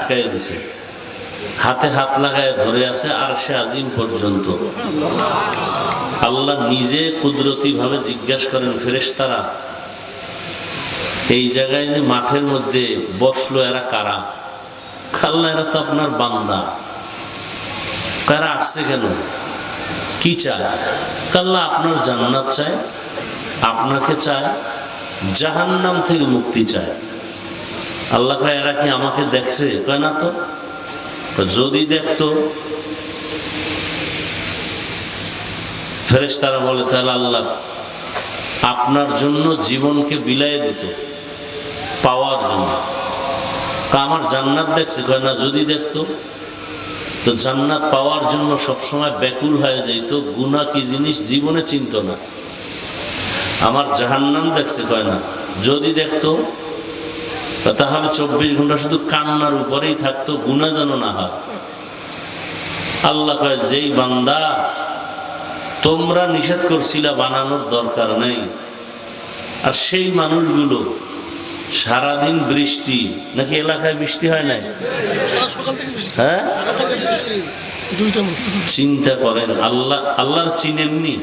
আটকায় দিছে, হাতে হাত লাগায় ধরে আছে আরশে আজিম পর্যন্ত। আল্লাহ নিজে কুদরতি ভাবে জিজ্ঞাসা করেন, ফেরেশতারা এই জায়গায় যে মাঠের মধ্যে বসলো এরা কারা? আল্লাহ, এরা তো আপনার বান্দা। কারা আসছে কেন, কি চায়? আল্লাহ আপনার জান্নাত চায়, আপনাকে চায়, জাহান্নাম থেকে মুক্তি চায়। আল্লাহ কয়, এরা কি আমাকে দেখছে? কয় না তো। যদি দেখতো, ফেরেশতারা বলে, তাহলে আল্লাহ আপনার জন্য জীবনকে বিলায় দিত পাওয়ার জন্য। আমার জান্নাত দেখছে? কয় না। যদি দেখতো তো জান্নাত পাওয়ার জন্য সবসময় ব্যাকুল হয়ে যাইত, গুনাহ কি জিনিস জীবনে চিনত না। আমার জাহান্নাম দেখছে? কয় না। যদি দেখতো তাহলে 24 ঘন্টা শুধু কান্নার উপরেই থাকতো, গুনাহ যেন না হয়। আল্লাহ কয়, যেই বান্দা তোমরা নিষেধ করছিলা বানানোর দরকার নাই, আর সেই মানুষগুলো সারাদিন বৃষ্টি, নাকি এলাকায় বৃষ্টি হয় নাই? হ্যাঁ, চিন্তা করেন, আল্লাহর চিনেননি?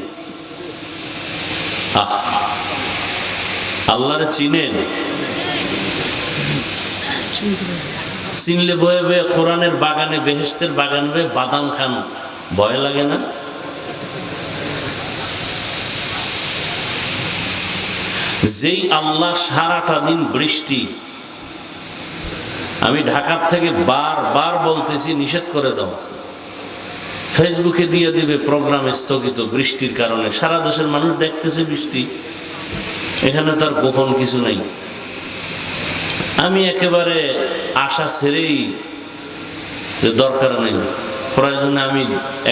আল্লাহরে চিনেন? চিনলে বয়ে বয়ে কোরআনের বাগানে, বেহেশতের বাগানে বয়ে বাদাম খান, ভয় লাগে না? যেই আল্লাহ সারাটা দিন বৃষ্টি, আমি ঢাকার থেকে বারবার বলতেছি নিষেধ করে দাও, ফেসবুকে দিয়ে দিবে প্রোগ্রাম স্থগিত বৃষ্টির কারণে। সারা দেশের মানুষ দেখতেছে বৃষ্টি, এখানে তার গোপন কিছু নাই। আমি একেবারে আশা ছেড়েই, দরকার নেই, প্রয়োজনে আমি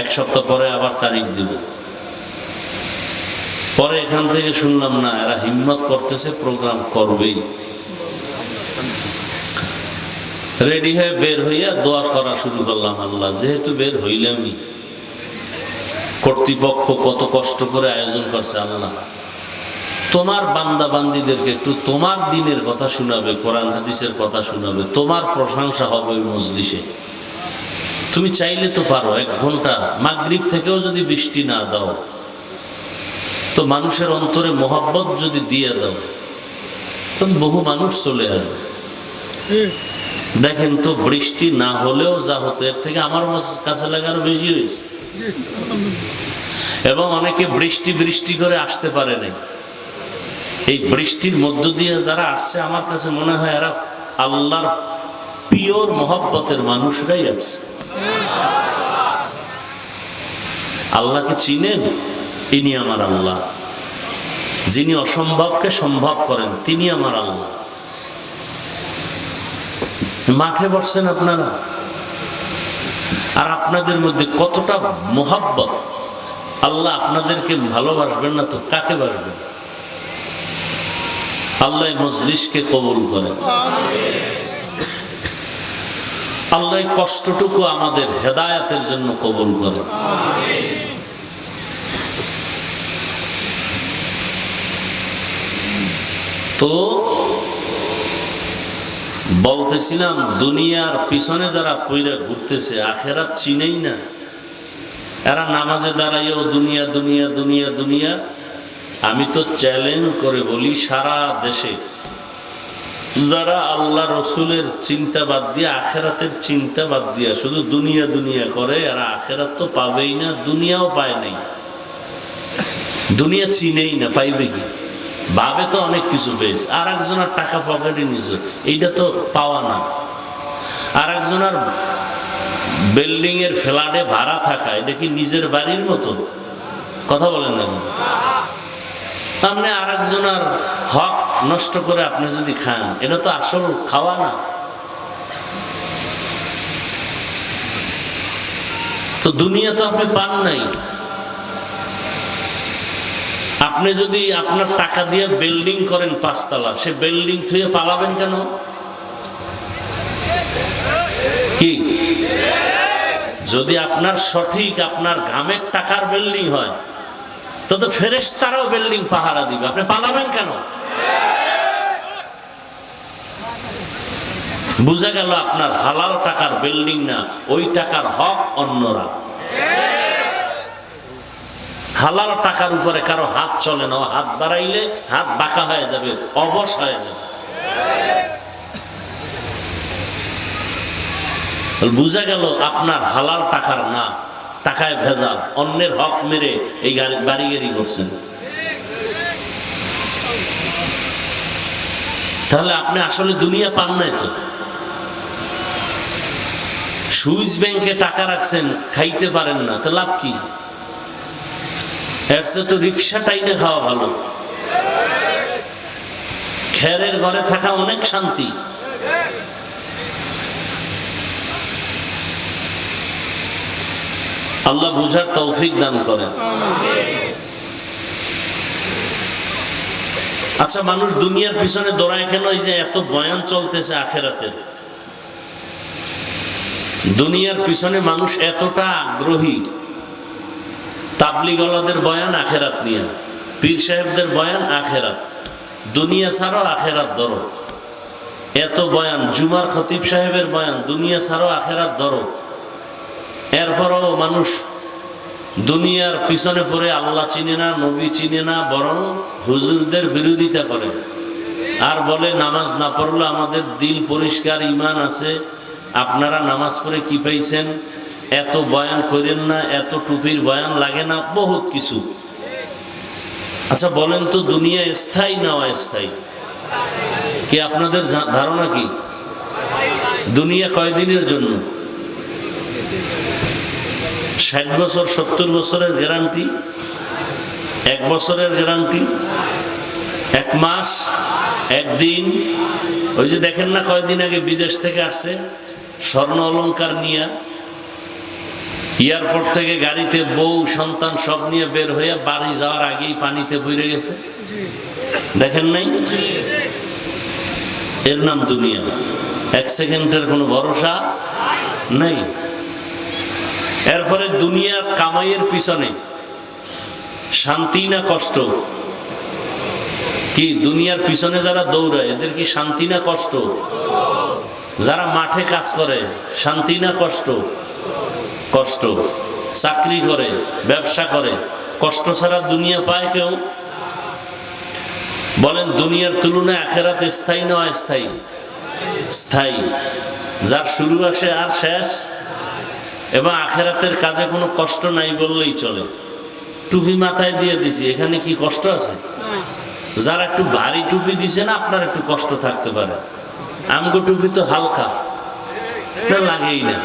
1 সপ্তাহ পরে আবার তারিখ দিব। পরে এখান থেকে শুনলাম, না, এরা হিম্মত করতেছে, প্রোগ্রাম করবেই। রেডি হয়ে বের হইয়া দোয়া করা শুরু করলাম, আল্লাহ যেহেতু বের হইলামই, কর্তৃপক্ষ কত কষ্ট করে আয়োজন করছে, আল্লাহ তোমার বান্দা বান্দীদেরকে একটু তোমার দিনের কথা শোনাবে, কোরআন হাদিসের কথা শোনাবে, তোমার প্রশংসা হবে ওই মজলিসে। তুমি চাইলে তো পারো 1 ঘন্টা মাগরিব থেকেও যদি বৃষ্টি না দাও, তো মানুষের অন্তরে মোহাব্বত যদি দিয়ে দাও, তো বহু মানুষ চলে আসবে। দেখেন তো, বৃষ্টি না হলেও যা হতো, এর থেকে আমার কাছে লাগানো বেশি হয়েছে। এবং অনেকে বৃষ্টি বৃষ্টি করে আসতে পারে নাই। এই বৃষ্টির মধ্য দিয়ে যারা আসছে, আমার কাছে মনে হয় এরা আল্লাহর পিওর মোহাব্বতের মানুষরাই আসছে। আল্লাহকে চিনেন? ইনি আমার আল্লাহ। যিনি অসম্ভবকে সম্ভব করেন, তিনি আমার আল্লাহ। মাঠে বসছেন আপনারা, আর আপনাদের মধ্যে কতটা মোহাব্বত। আল্লাহ আপনাদেরকে ভালোবাসবেন না তো কাকে বাসবেন? আল্লাহ মজলিসকে কবুল করেন। আল্লাহ কষ্টটুকু আমাদের হেদায়েতের জন্য কবুল করেন। তো বলতেছিলাম, দুনিয়ার পিছনে যারা পইরা ঘুরতেছে, আখেরাত চিনেই না। এরা নামাজে দাঁড়াইও দুনিয়া দুনিয়া দুনিয়া দুনিয়া। আমি তো চ্যালেঞ্জ করে বলি, সারা দেশে যারা আল্লাহ রসুলের চিন্তা বাদ দিয়ে, আখেরাতের চিন্তা বাদ দিয়া শুধু দুনিয়া দুনিয়া করে, এরা আখেরাত তো পাবেই না, দুনিয়াও পায় নাই। দুনিয়া চিনেই না, পাইবে কি? ভাবে তো অনেক কিছু পেয়েছে, আর একজনের টাকা পকেটে নিয়েছে, এইটা তো পাওয়া না। আর একজনের বিল্ডিং এর ফ্ল্যাটে ভাড়া থাকা, এটা কি নিজের বাড়ির মতো? কথা বলেন না। আপনি আর একজনের হক নষ্ট করে আপনি যদি খান, এটা তো আসল খাওয়া না। তো দুনিয়া তো আপনি পান নাই। আপনি যদি আপনার টাকা দিয়ে বিল্ডিং করেন 5 তলা, সে বিল্ডিং থুয়ে পালাবেন কেন? কি যদি আপনার সঠিক আপনার ঘামের টাকার বিল্ডিং হয়, তো ফেরেশতারাও বিল্ডিং পাহারা দিবে, আপনি পালাবেন কেন? বুঝা গেল আপনার হালাল টাকার বিল্ডিং না, ওই টাকার হক অন্যরা। হালাল টাকার উপরে কারো হাত চলে না, হাত বাড়াইলে হাত বাঁকা হয়ে যাবে, অবশ হয়ে যাবে। বুঝা গেল আপনার হালাল টাকার না, টাকায় ভেজাল, অন্যের হক মেরে এই বাড়িগেরি করছেন। তাহলে আপনি আসলে দুনিয়া পান নাই তো। সুইস ব্যাংকে টাকা রাখছেন, খাইতে পারেন না, তো লাভ কি? এর চেয়ে তো রিক্সা টাইনে খাওয়া ভালো। খেরের ঘরে থাকা অনেক শান্তি। আল্লাহ বুঝার তৌফিক দান করেন। আচ্ছা, মানুষ দুনিয়ার পিছনে দৌড়ায় কেন? এই যে এত বয়ান চলতেছে আখেরাতের, দুনিয়ার পিছনে মানুষ এতটা আগ্রহী। তাবলিগওয়ালাদের বয়ান আখেরাত নিয়ে, পীর সাহেবদের বয়ান আখেরাত, দুনিয়া ছাড়াও আখেরাত ধরো। এত বয়ান, জুমার খতিব সাহেবের বয়ান, দুনিয়া ছাড়াও আখেরাত ধরো। এরপরও মানুষ দুনিয়ার পিছনে পড়ে আল্লাহ চিনে না, নবী চিনে না, বরং হুজুরদের বিরোধিতা করে আর বলে নামাজ না পড়লে আমাদের দিল পরিষ্কার, ঈমান আছে, আপনারা নামাজ পড়ে কি পাইছেন, এত বয়ান করেন না, এত টুপির বয়ান লাগে না, বহুত কিছু। আচ্ছা বলেন তো, দুনিয়া স্থায়ী না অস্থায়ী? কি আপনাদের ধারণা কি? দুনিয়া কয়দিনের জন্য? 60 বছর 70 বছরের গ্যারান্টি, 1 বছরের গ্যারান্টি, 1 মাস, 1 দিন। ওই যে দেখেন না, কয়দিন আগে বিদেশ থেকে আসছে স্বর্ণ অলংকার নিয়ে, এয়ারপোর্ট থেকে গাড়িতে বউ সন্তান সব নিয়ে বের হয়ে বাড়ি যাওয়ার আগেই পানিতে পড়ে গেছে, দেখেন নাই? এর নাম দুনিয়া। 1 সেকেন্ডের কোনো ভরসা নাই। এরপরে দুনিয়ার কামাইয়ের পিছনে শান্তি না কষ্ট? কি দুনিয়ার পিছনে যারা দৌড়ায় এদের কি শান্তি না কষ্ট? যারা মাঠে কাজ করে শান্তি না কষ্ট? কষ্ট। চাকরি করে, ব্যবসা করে, কষ্ট ছাড়া দুনিয়া পায় কেউ? বলেন, দুনিয়ার তুলনায় আখেরাত স্থায়ী না অস্থায়ী? স্থায়ী। যার শুরু আসে আর শেষ, এবং আখেরাতের কাজে কোনো কষ্ট নাই বললেই চলে। টুপি মাথায় দিয়ে দিছি, এখানে কি কষ্ট আছে? যারা একটু ভারী টুপি দিছে না, আপনার একটু কষ্ট থাকতে পারে। আমগো টুপি তো হালকা, লাগেই না।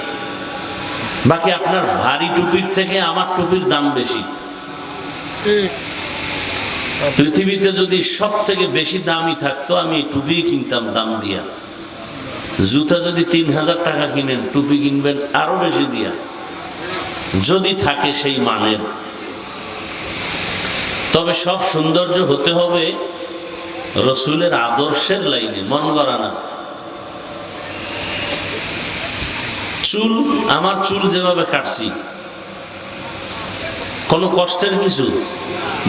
বাকি আপনার ভারী টুপির থেকে আমার টুপির দাম বেশি। পৃথিবীতে যদি সব থেকে বেশি দামি থাকতো, আমি টুপি কিনতাম দাম দিয়া। জুতা যদি 3000 টাকা কিনেন, টুপি কিনবেন আরো বেশি দিয়া, যদি থাকে সেই মানের। তবে সব সৌন্দর্য হতে হবে রসুলের আদর্শের লাইনে, মন গড়া না। চুল, আমার চুল যেভাবে কাটছি কোনো কষ্টের কিছু,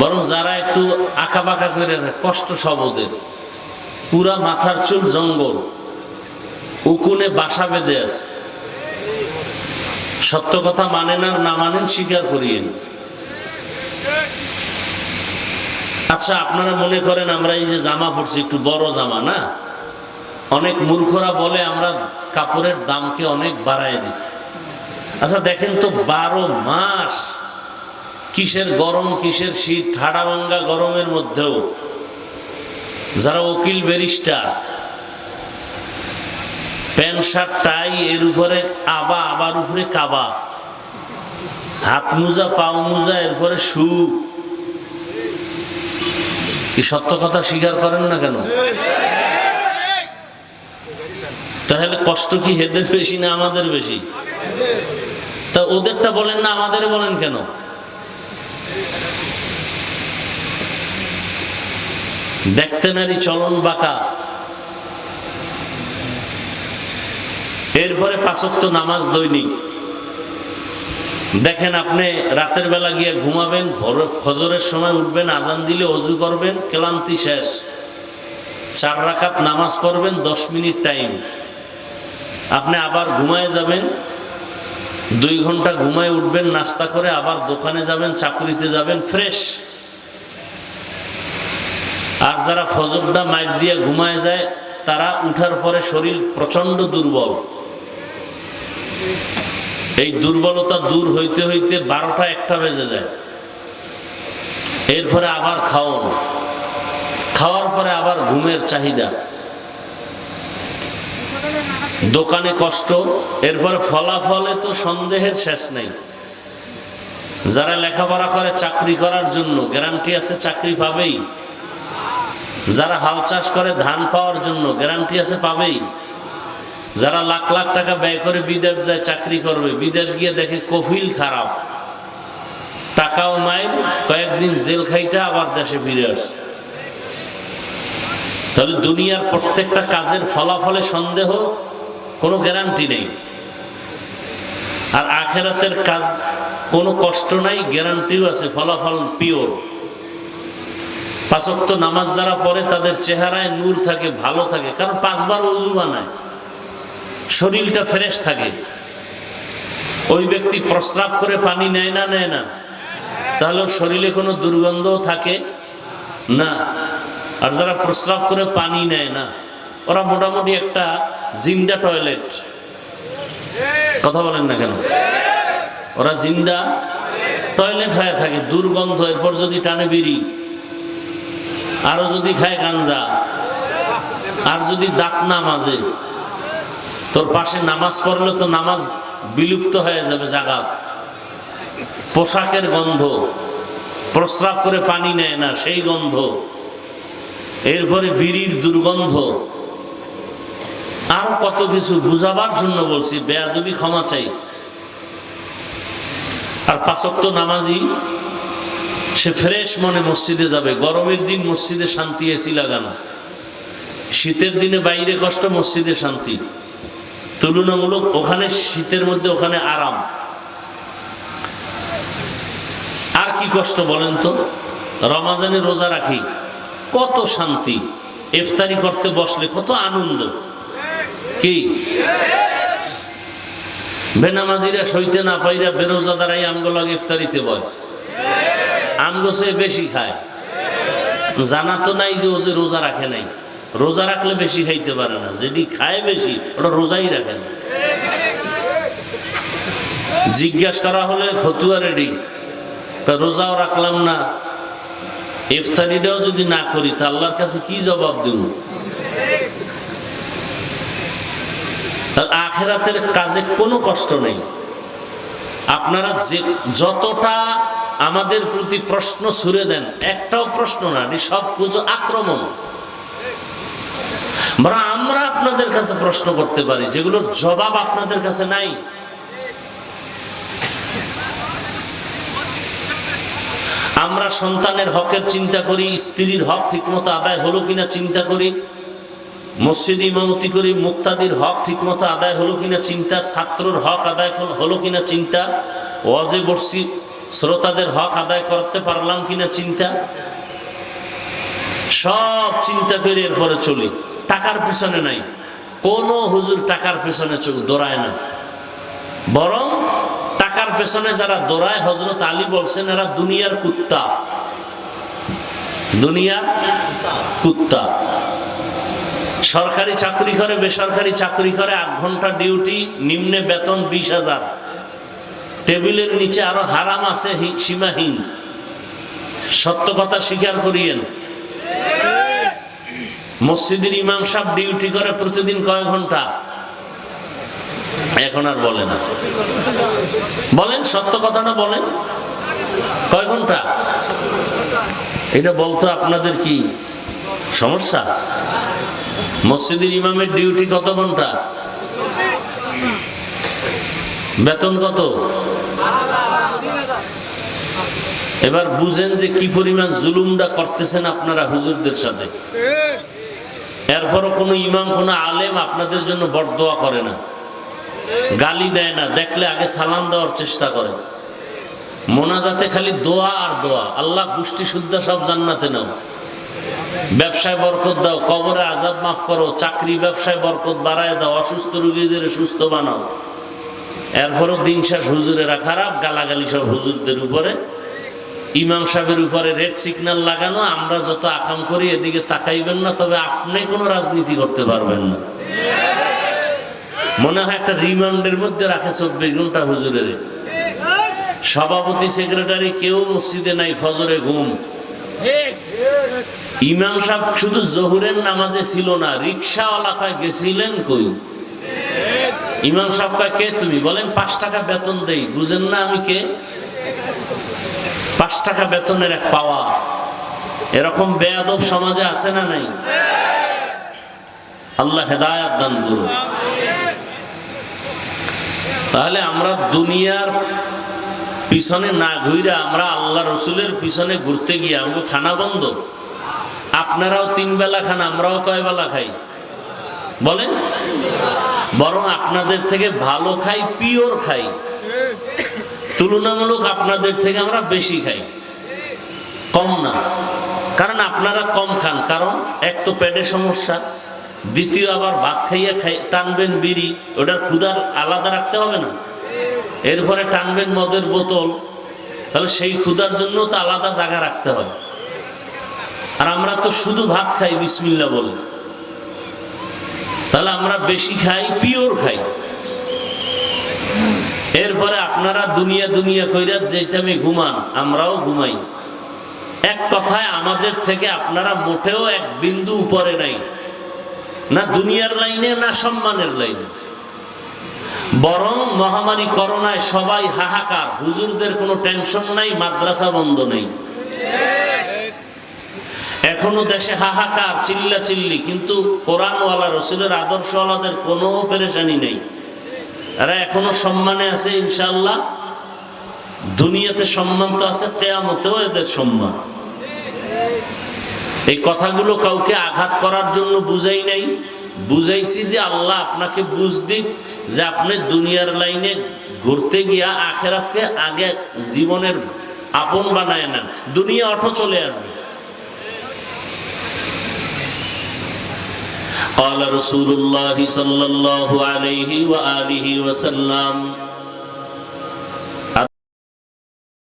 বরং যারা একটু আঁকা বাঁকা করে কষ্ট সব ওদের। পুরা মাথার চুল জঙ্গল, উকুনে বাসা বেঁধে আছে। সত্য কথা মানেন আর না মানেন, স্বীকার করিয়েন। আচ্ছা, আপনারা মনে করেন আমরা এই যে জামা পরছি একটু বড় জামা না, অনেক মূর্খরা বলে আমরা কাপড়ের দামকে অনেক বাড়ায় দিছি। আচ্ছা দেখেন তো, 12 মাস কিসের গরম কিসের শীত, ঠাডা ভাঙ্গা গরমের মধ্যেও যারা উকিল ব্যারিস্টার, প্যান্ট শার্ট টাই, এর উপরে আবা, আবার উপরে কাবা, হাত মোজা পাও মোজা, এরপরে শু। কি সত্য কথা স্বীকার করেন না কেন? তাহলে কষ্ট কি এদের বেশি না আমাদের বেশি? তা ওদেরটা বলেন না, আমাদের বলেন কেন? দেখতে নারী চলন বাঁকা। এরপরে 5 ওয়াক্ত নামাজ দৈনিক। দেখেন, আপনি রাতের বেলা গিয়ে ঘুমাবেন, ফজরের সময় উঠবেন, আজান দিলে ওযু করবেন, ক্লান্তি শেষ, 4 রাকাত নামাজ পড়বেন, 10 মিনিট টাইম, আপনি আবার ঘুমায় যাবেন, 2 ঘন্টা ঘুমায় উঠবেন, নাস্তা করে আবার দোকানে যাবেন, চাকরিতে যাবেন, ফ্রেশ। আর যারা ফজরটা মাইর দিয়ে ঘুমায় যায়, তারা উঠার পরে শরীর প্রচন্ড দুর্বল। এই দুর্বলতা দূর হইতে হইতে 12টা 1টা বেজে যায়। এরপরে আবার খাওয়ার পরে আবার ঘুমের চাহিদা, দোকানে কষ্ট, এরপরে ফলাফলে তো সন্দেহের শেষ নাই। যারা লেখাপড়া করে চাকরি করার জন্য, গ্যারান্টি আছে চাকরি পাবেই। যারা হাল চাষ করে ধান পাওয়ার জন্য, গ্যারান্টি আছে পাবেই। যারা লাখ লাখ টাকা ব্যয় করে বিদেশ যায় চাকরি করবে, বিদেশ গিয়ে দেখে কফিল খারাপ, টাকাও মাইর, কয়েকদিন জেল খাইটা আবার দেশে ফিরে আসে। তাহলে দুনিয়ার প্রত্যেকটা কাজের ফলাফলে সন্দেহ, কোনো গ্যারান্টি নেই। আর আখেরাতের কাজ কোনো কষ্ট নাই, গ্যারান্টিও আছে, ফলাফল পিওর। 5 ওয়াক্ত নামাজ যারা পড়ে তাদের চেহারায় নূর থাকে, ভালো থাকে, কারণ 5 বার ওযু বানায়, শরীরটা ফ্রেশ থাকে। ওই ব্যক্তি প্রস্রাব করে পানি নেয় না, তাহলে ওর শরীরে কোনো দুর্গন্ধ থাকে না। আর যারা প্রস্রাব করে পানি নেয় না, ওরা মোটামুটি একটা জিন্দা টয়লেট। কথা বলেন না কেন? ওরা জিন্দা টয়লেট হয়ে থাকে, দুর্গন্ধ। এরপর যদি টানে বিড়ি, আরো যদি খায় গাঞ্জা, আর যদি দাঁত না মাজে, তোর পাশে নামাজ পড়লে তো নামাজ বিলুপ্ত হয়ে যাবে। জায়গা, পোশাকের গন্ধ, প্রস্রাব করে পানি নেয় না সেই গন্ধ, এরপরে বিড়ির দুর্গন্ধ, আর কত কিছু বুঝাবার জন্য বলছি, বেয়াদবি ক্ষমা চাই। আর 5 ওয়াক্ত নামাজি সে ফ্রেশ মনে মসজিদে যাবে। গরমের দিন মসজিদে শান্তি, এসি লাগানো, শীতের দিনে বাইরে কষ্ট, মসজিদে শান্তি। তুলনামূলক ওখানে শীতের মধ্যে ওখানে আরাম। আর কি কষ্ট বলেন তো? রমাজানে রোজা রাখি, কত শান্তি, ইফতারি করতে বসলে কত আনন্দ। কি বেনামাজিরা সইতে না পাইরা বেরোজাদারাই আমগো লাগে ইফতারিতে বয়, আমগো সে বেশি খায়। জানা তো নাই যে ও যে রোজা রাখে নাই। রোজা রাখলে বেশি খাইতে পারে না, যেটি খায় বেশি ওটা রোজাই রাখে না। জিজ্ঞাসা করা হলে ফতুয়া রেডি, রোজাও রাখলাম না, ইফতারিটাও যদি না করি তা আল্লাহর কাছে কি জবাব দেব? আখিরাতের কাজে কোনো কষ্ট নেই। আপনারা যে যতটা আমাদের প্রতি প্রশ্ন ছুড়ে দেন, একটাও প্রশ্ন না, সব কিছু আক্রমণ। আমরা আপনাদের কাছে প্রশ্ন করতে পারি যেগুলোর জবাব আপনাদের কাছে নাই। আমরা সন্তানের হকের চিন্তা করি, স্ত্রীর হক ঠিকমতো আদায় হলো কিনা চিন্তা করি, মসজিদ ইমামতি করি, মুক্তাদির হক ঠিকমতো আদায় হলো কিনা চিন্তা, ছাত্রর হক আদায় হলো কিনা চিন্তা, ওয়াজে বসছি শ্রোতাদের হক আদায় করতে পারলাম কিনা চিন্তা, সব চিন্তা করে এরপরে চলি। টাকার পিছনে নাই, কোন হুজুর টাকার পিছনে দৌড়ায় না, বরং টাকার পেছনে যারা দৌড়ায়, হযরত আলী বলছেন এরা দুনিয়ার কুত্তা, দুনিয়ার কুত্তা। সরকারি চাকরি করে, বেসরকারি চাকরি করে, 8 ঘন্টা ডিউটি, নিম্নে বেতন 20,000, টেবিলের নিচে আরো হারাম আছে সীমাহীন। সত্য কথা স্বীকার করিয়েন। মসজিদের ইমাম সাহেব ডিউটি করে প্রতিদিন কয় ঘন্টা? এখন আর বলে না, বলেন সত্য কথাটা বলেন, কয় ঘন্টা? এটা বলতো আপনাদের কি সমস্যা? মসজিদের ইমামের ডিউটি কত ঘন্টা? বেতন কত? এবার বুঝেন যে কি পরিমাণ জুলুমটা করতেছেন আপনারা হুজুরদের সাথে। এরপরও কোনো ইমাম, কোনো আলেম আপনাদের জন্য বরদোয়া করে না, গালি দেয় না, দেখলে আগে সালাম দেওয়ার চেষ্টা করে। মোনাজাতে খালি দোয়া আর দোয়া, আল্লাহ গোষ্ঠী শুদ্ধা সব জান্নাতে নাও। ব্যবসায় বরকত দাও, কবরে আযাব মাফ করো, চাকরি ব্যবসায় বরকত বাড়ায় দাও, অসুস্থ রোগীদের সুস্থ বানাও। এরপরও দিন শেষ হুজুরেরা খারাপ, গালাগালি সব হুজুরদের উপরে, ইমাম সাহেবের উপরে রেড সিগন্যাল লাগানো। আমরা যত আকাম করি এদিকে তাকাইবেন না, তবে আপনি কোনো রাজনীতি করতে পারবেন না। মনে হয় একটা রিমান্ডের মধ্যে রাখে 24 ঘন্টা হুজুরের। সভাপতি সেক্রেটারি কেউ মসজিদে নাই, ফজরে ঘুম। ইমাম সাহেব শুধু জোহরের নামাজে ছিল না, রিক্সাওয়ালা কয় গেছিলেন কই? ইমাম সাহেব কয় কে তুমি? বলেন 5 টাকা বেতন দেই। বুঝেন না আমি কে? 5 টাকা বেতনের এক পাওয়া। এরকম বেয়াদব সমাজে আছে না নাই? আল্লাহ হেদায়াত দান করুন। তাহলে আমরা দুনিয়ার পিছনে না ঘুরে আমরা আল্লাহ রসুলের পিছনে ঘুরতে গিয়ে আমাকে খানা বন্ধ। আপনারাও 3 বেলা খান, আমরাও কয় বেলা খাই বলেন? বরং আপনাদের থেকে ভালো খাই, পিওর খাই, তুলনামূলক আপনাদের থেকে আমরা বেশি খাই, কম না। কারণ আপনারা কম খান, কারণ এক তো পেটের সমস্যা, দ্বিতীয় আবার ভাত খাইয়া টানবেন বিড়ি, ওটার ক্ষুধার আলাদা রাখতে হবে না। এরপরে টানবেন মদের বোতল, তাহলে সেই ক্ষুধার জন্য তো আলাদা জায়গা রাখতে হয়। আর আমরা তো শুধু ভাত খাই বিসমিল্লাহ বলে, তাহলে আমরা বেশি খাই, পিওর খাই। এরপরে আপনারা দুনিয়া দুনিয়া কইরা যেটা আমি ঘুমান, আমরাও ঘুমাই। এক কথায় আমাদের থেকে আপনারা মোটেও এক বিন্দু উপরে নাই, না দুনিয়ার লাইনে না সম্মানের লাইনে। বরং মহামারী করোনায় সবাই হাহাকার, হুজুরদের কোনো টেনশন নাই, মাদ্রাসা বন্ধ নেই। এখনো দেশে হাহাকার, চিল্লা চিল্লি, কিন্তু কোরআনওয়ালা রসুলের আদর্শওয়ালাদের কোনো পেরেশানি নেই। এরা এখনো সম্মানে আছে ইনশাআল্লাহ। দুনিয়াতে সম্মান তো আছে, কিয়ামতেও এদের সম্মান। এই কথাগুলো কাউকে আঘাত করার জন্য বুঝাই নাই, বুঝাইছি যে আল্লাহ আপনাকে বুঝ দিক যে আপনি দুনিয়ার লাইনে ঘুরতে গিয়া আখেরাতকে আগে জীবনের আপন বানায় নেন, দুনিয়া অটো চলে আসবে। قال رسول الله صلى الله عليه وآله وسلم